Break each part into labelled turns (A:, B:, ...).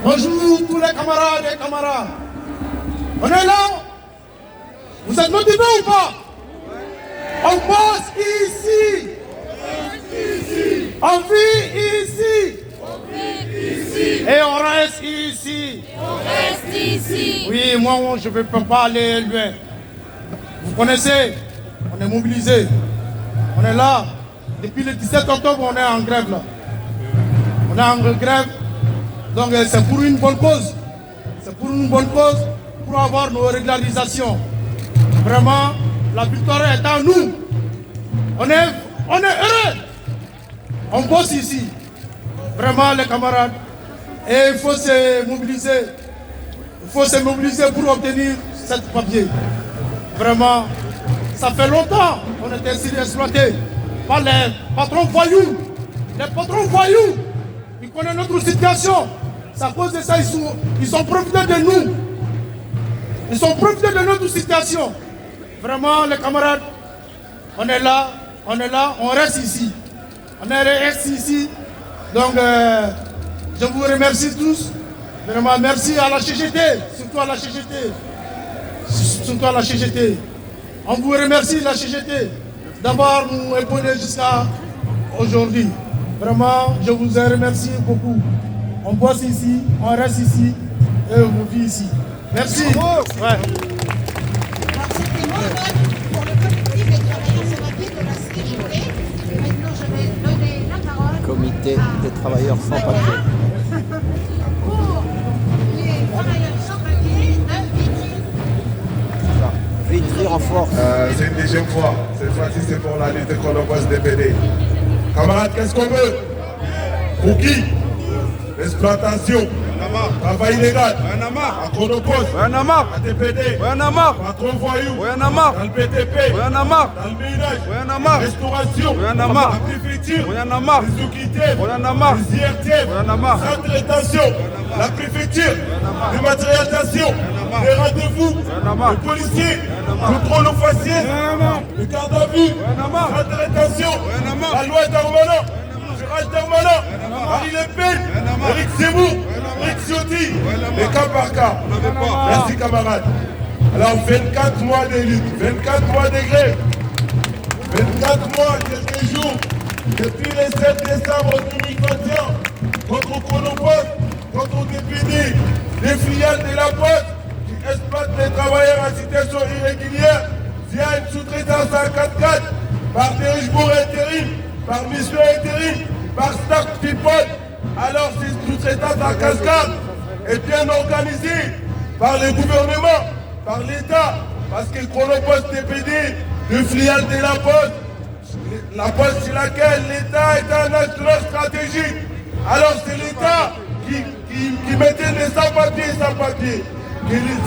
A: Bonjour tous les camarades et camarades. On est là. Vous êtes motivés ou pas? On bosse ici. On vit ici. Et on reste ici. Oui, moi je ne peux pas aller loin. Vous connaissez, on est mobilisés. On est là. Depuis le 17 octobre, on est en grève là. On est en grève. Donc c'est pour une bonne cause. C'est pour une bonne cause, pour avoir nos régularisations. Vraiment, la victoire est à nous. On est heureux. On bosse ici. Vraiment les camarades. Et il faut se mobiliser. Il faut se mobiliser pour obtenir cette papier. Vraiment, ça fait longtemps qu'on était ainsi exploités par les patrons voyous. Les patrons voyous, ils connaissent notre situation. C'est à cause de ça ils sont profités de nous. Ils sont profités de notre situation. Vraiment, les camarades, on est là, on reste ici. On reste ici. Donc, je vous remercie tous. Vraiment, merci à la CGT, surtout à la CGT. Surtout à la CGT. On vous remercie, la CGT, d'avoir nous épaulé jusqu'à aujourd'hui. Vraiment, je vous remercie beaucoup. On bosse ici, on reste ici et on vit ici. Merci. Ouais.
B: Alors, c'était mon vote pour le collectif des travailleurs sans papier de la CGT. Maintenant, je vais donner la parole
C: Comité des travailleurs sans papier.
B: pour les travailleurs sans papier de Vitry.
C: Vitry en force.
D: C'est une deuxième fois. Cette fois-ci, c'est pour la lutte contre le poste DPD. Camarades, qu'est-ce qu'on veut? Pour qui? L'exploitation. Travail illégal. À Chronopost. À TPD. Patron voyou. Dans le BTP. Dans le ménage. Restauration. La préfecture. Les OQTF. Les IRTF. Centre de rétention. La préfecture. Dématérialisation. Les rendez-vous. Les policiers. Contrôle aux faciès. Le garde à vue. Centre de rétention. La loi Darmanin. Gérald Darmanin. Marie Le Pen. Éric Zemmour. Éric Ciotti. Les cas par cas. Merci camarades. Alors 24 mois de lutte, 24 mois de grève, 24 mois, quelques jours, depuis le 7 décembre 2021, contre Chronopost, contre DPD, les filiales de la Poste qui exploitent les travailleurs en situation irrégulière via une sous-traitance à 4x4, par dirigeable intérim, par mission intérim, par staff people. Alors ces sous-traitances à cascade est bien organisée par le gouvernement, par l'État, parce que Chronopost TPD, le filiale de la Poste sur laquelle l'État est un acteur stratégique. Alors c'est l'État qui mettait les sans-papiers.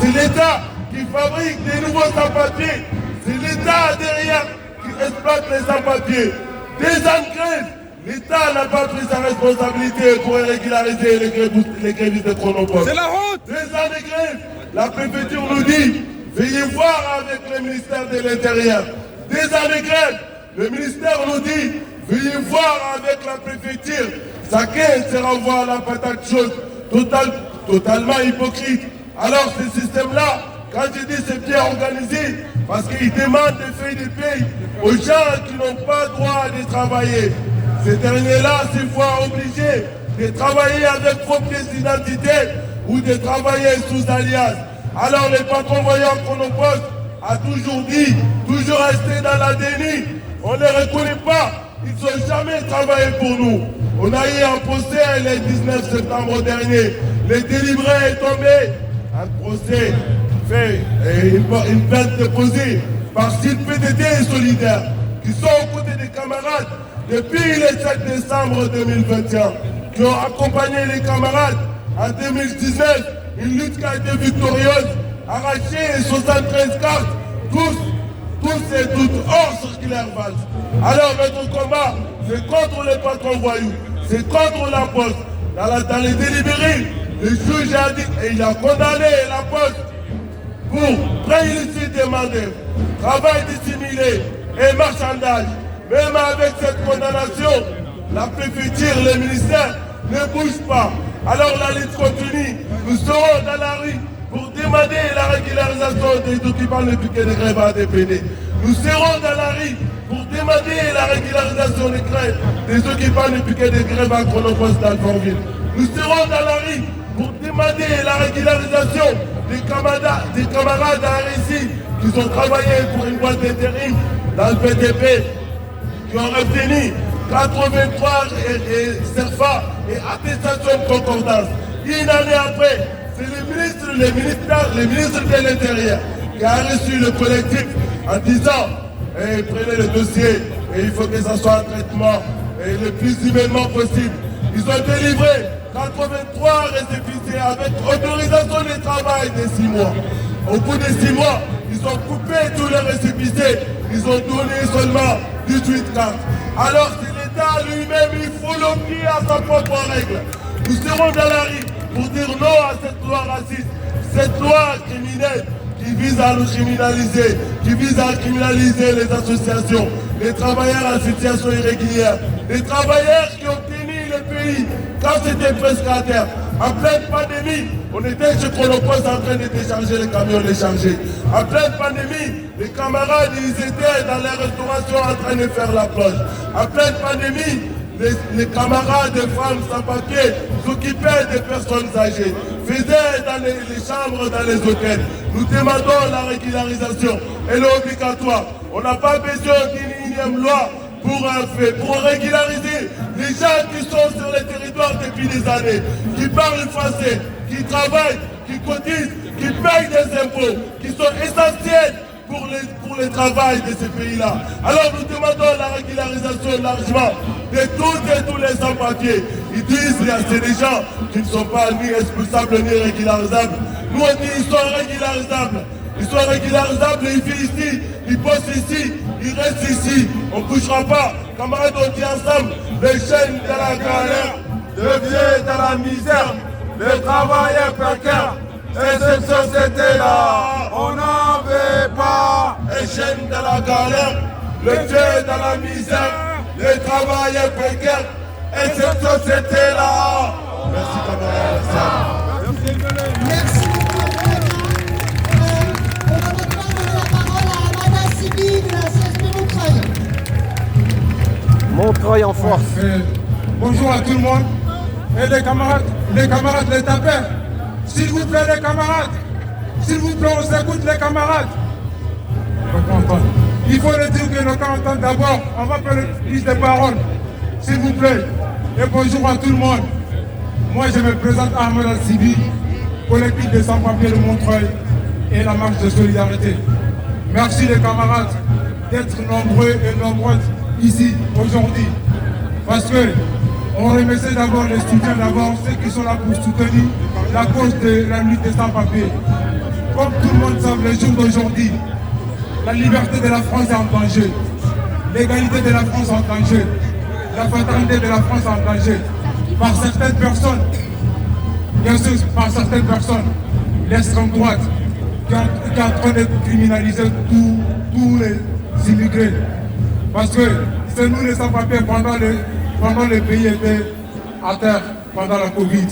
D: C'est l'État qui fabrique des nouveaux sans-papiers. C'est l'État derrière qui exploite les sans-papiers. Des ans de grève, l'État n'a pas pris sa responsabilité pour régulariser les grévistes de Chronopost. C'est la honte. Des ans de grève, la préfecture nous dit, veuillez voir avec le ministère de l'Intérieur. Des ans de grève, le ministère nous dit, veuillez voir avec la préfecture. Chacun se renvoie à la patate chaude, totalement hypocrite. Alors ce système-là, quand je dis c'est bien organisé, parce qu'ils demandent des feuilles de paye aux gens qui n'ont pas droit de travailler. Ces derniers-là se voient obligés de travailler avec faux pièces d'identité ou de travailler sous alias. Alors les patrons voyants Chronopost a toujours dit, toujours resté dans la déni. On ne les reconnaît pas, ils n'ont jamais travaillé pour nous. On a eu un procès le 19 septembre dernier. Le délivré est tombé. Un procès fait et une plainte déposée par six PDT et solidaires qui sont aux côtés des camarades depuis le 7 décembre 2021, qui ont accompagné les camarades en 2019, une lutte qui a été victorieuse, arraché 73 cartes, tous et toutes hors circulaire valse. Alors notre combat, c'est contre les patrons voyous, c'est contre la Poste. Dans les délibérés, le juge a dit, et il a condamné la Poste pour préillicite des mandats, travail dissimulé et marchandage. Même avec cette condamnation, la préfecture, le ministère ne bouge pas. Alors la lutte continue. et occupants ne piquent des grèves à DPD. Nous serons dans la rue pour demander la régularisation des grèves des occupants ne piquent des grèves à Chronopost d'Alfortville. Nous serons dans la rue pour demander la régularisation des camarades à RSI qui ont travaillé pour une boîte d'intérim dans le PTP, qui ont obtenu 83 CERFA et attestation de concordance. Une année après, c'est le ministre de l'Intérieur qui a reçu le collectif en disant prenez le dossier et il faut que ça soit un traitement le plus humainement possible. Ils ont délivré 83 récépissés avec autorisation de travail de 6 mois. Au bout de 6 mois, ils ont coupé tous les récépissés. Ils ont donné seulement 18 cartes. Alors c'est l'État lui-même, il faut l'obéir à sa propre règle. Nous serons dans la rue pour dire non à cette loi raciste, cette loi criminelle qui vise à nous criminaliser, qui vise à criminaliser les associations, les travailleurs en situation irrégulière, les travailleurs qui ont tenu le pays quand c'était presque à terre. En pleine pandémie, on était chez Chronopost en train de décharger les camions déchargés. En pleine pandémie, les camarades, ils étaient dans les restaurations en train de faire la plonge. En pleine pandémie, les camarades de femmes sans papier s'occupaient des personnes âgées, faisaient dans les chambres, dans les hôtels. Nous demandons la régularisation. Elle est obligatoire. On n'a pas besoin d'une énième loi pour régulariser les gens qui sont sur les territoires depuis des années, qui parlent français, qui travaillent, qui cotisent, qui payent des impôts, qui sont essentiels pour le travail de ces pays-là. Alors nous demandons la régularisation largement de toutes et tous les sans-papiers. Ils disent que c'est des gens qui ne sont pas ni expulsables ni régularisables. Nous on dit qu'ils sont régularisables. Ils sont régularisables, ils vivent ici, ils bossent ici, ils restent ici. On ne bougera pas. Camarades, on dit ensemble, les chaînes de la galère, les vieux de la misère, les travailleurs précaires. Et cette société-là, on n'en veut pas. Les chaînes de la galère, les vieux de la misère, les travailleurs précaires. Et cette société-là. Merci camarades.
B: Merci beaucoup. On va maintenant donner la parole à Madame Sibylle de la CSP Montreuil.
C: Montreuil en force.
E: Bonjour à tout le monde. Et les camarades, les tapeurs. S'il vous plaît, les camarades. S'il vous plaît, on s'écoute, les camarades. Il faut le dire que nos cas entendent d'abord. On va faire une liste de paroles. S'il vous plaît. Et bonjour à tout le monde. Moi, je me présente Ahmed Al-Sibi, collectif des sans-papiers de Montreuil et la marche de solidarité. Merci les camarades d'être nombreux et nombreuses ici aujourd'hui. Parce que on remercie d'abord les soutiens, d'abord ceux qui sont là pour soutenir la cause de la lutte des sans-papiers. Comme tout le monde sait, les jours d'aujourd'hui, la liberté de la France est en danger. L'égalité de la France est en danger. La fraternité de la France est en danger. Par certaines personnes, bien sûr, par certaines personnes, l'extrême droite, qui est en train de criminaliser tous les immigrés. Parce que c'est nous les sans-papiers pendant le pays était à terre, pendant la Covid.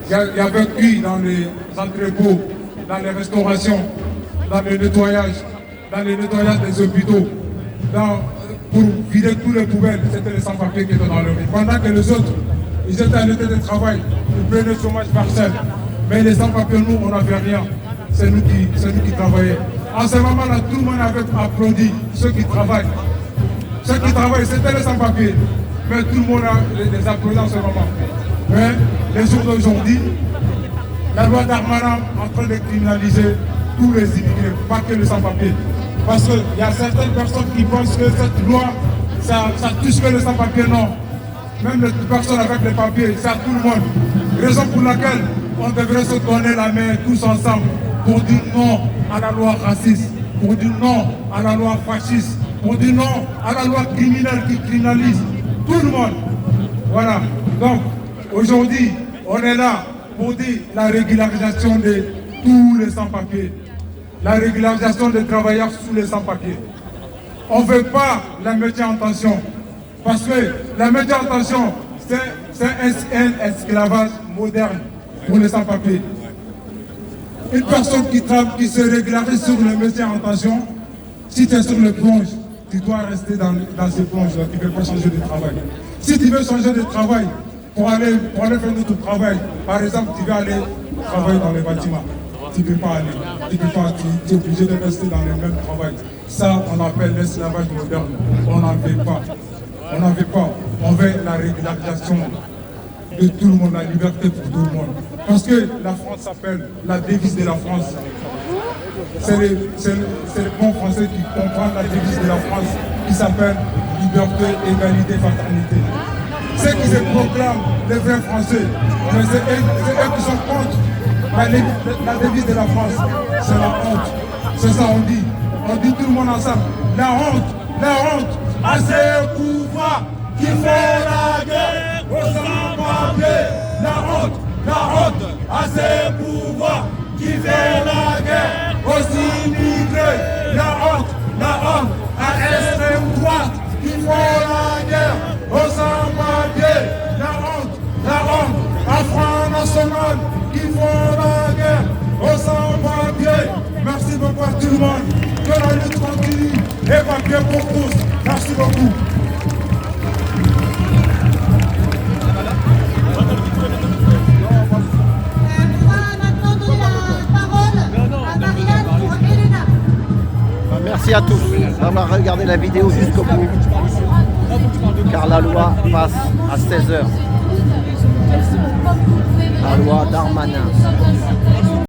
E: Il y avait cuit dans les entrepôts, dans les restaurations, dans le nettoyage des hôpitaux, pour vider tous les poubelles, c'était les sans-papiers qui étaient dans le rue. Pendant que les autres, ils étaient à l'état de travail, ils prenaient le chômage partiel. Mais les sans-papiers, nous, on n'avait rien. C'est nous qui travaillions. En ce moment-là, tout le monde avait applaudi ceux qui travaillent. Ceux qui travaillent, c'était les sans-papiers. Mais tout le monde a les applaudi en ce moment. Mais les jours d'aujourd'hui, la loi Darmanin est en train de criminaliser tous les immigrés, pas que les sans-papiers. Parce qu'il y a certaines personnes qui pensent que cette loi, ça touche que les sans-papiers, non. Même les personnes avec les papiers, c'est à tout le monde. Raison pour laquelle on devrait se donner la main tous ensemble pour dire non à la loi raciste, pour dire non à la loi fasciste, pour dire non à la loi criminelle qui criminalise tout le monde. Voilà. Donc, aujourd'hui, on est là pour dire la régularisation de tous les sans-papiers. La régularisation des travailleurs sous les sans-papiers. On ne veut pas la mettre en tension. Parce que la mettre en tension, c'est un esclavage moderne pour les sans-papiers. Une personne qui se régularise sur le métier en tension, si tu es sur le plonge, tu dois rester dans ces plonges-là, tu ne peux pas changer de travail. Si tu veux changer de travail, pour aller faire notre travail, par exemple, tu veux aller travailler dans les bâtiments, tu ne peux pas aller, tu es obligé de rester dans le même travail. Ça, on appelle l'esclavage moderne. On n'en veut pas. On n'en veut pas. On veut la régularisation de tout le monde, la liberté pour tout le monde. Parce que la France s'appelle, la devise de la France. C'est le bon français qui comprend la devise de la France qui s'appelle liberté, égalité, fraternité. Ceux qui se proclament les vrais Français, mais c'est eux qui sont contre la devise de la France. C'est la honte. C'est ça on dit. On dit tout le monde ensemble. La honte à ces pouvoirs qui font la guerre aux sans-papiers. La honte à ces pouvoirs qui font la guerre aux immigrés. La honte à l'extrême droite qui font la guerre aux sans-papiers. La honte à Front National qui font la guerre aux sans-papiers. Merci beaucoup à tout le monde. Que la lutte continue et papier pour tous. Merci beaucoup.
C: Merci à tous d'avoir regardé la vidéo jusqu'au bout, car la loi passe à 16 h. La loi Darmanin.